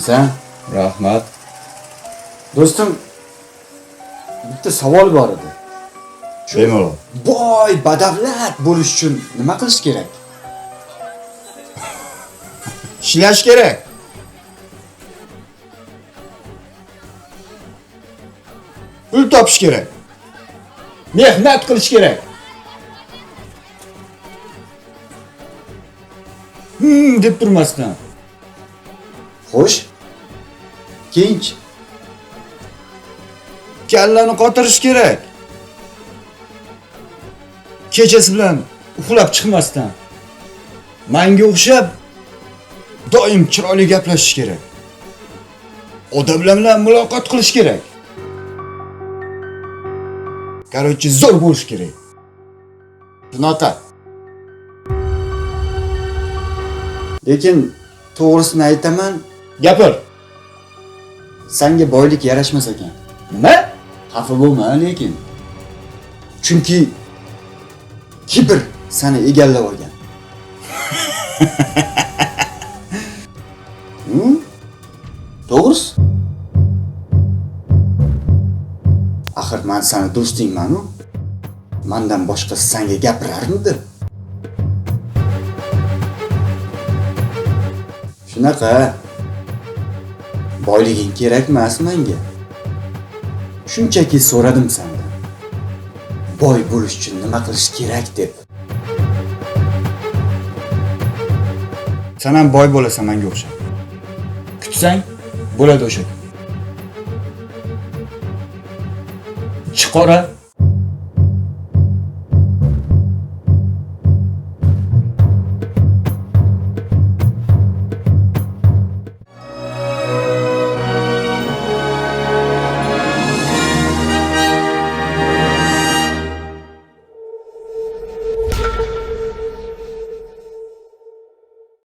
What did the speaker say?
kelibsan. Rahmat. Do'stim, bitta savol bor edi. Bemalol. Boy, badavlat bo'lish uchun nima qilish kerak? Ishlash kerak. Pul topish kerak. Mehnat qilish kerak. Deb turmasdan. Xo'sh. Keyinchi Kallani qotirish kerak. Kechasi bilan uxlab chiqmasdan. Menga o'xshab doim chiroyli gaplashish kerak. Odamlar bilan muloqot qilish kerak. Короче, zo'r bo'lish kerak. Bunaqa. Lekin to'g'risini aytaman, Gapir. senga boylik yarashmas ekan. Nima? Xafa bo'lma lekin. Chunki kibr seni egallab olgan. To'g'risi? Axir men seni do'stingman-ku. Mendan boshqa senga gapirarmidi? Shunaqa. Boyliging kerak emas menga. Shunchaki so'radim sendan. Boy bo'lish uchun nima qilish kerak deb. Sen ham boy bo'lasan menga o'xshab. Kutsang, bo'ladi o'sha. Chiqora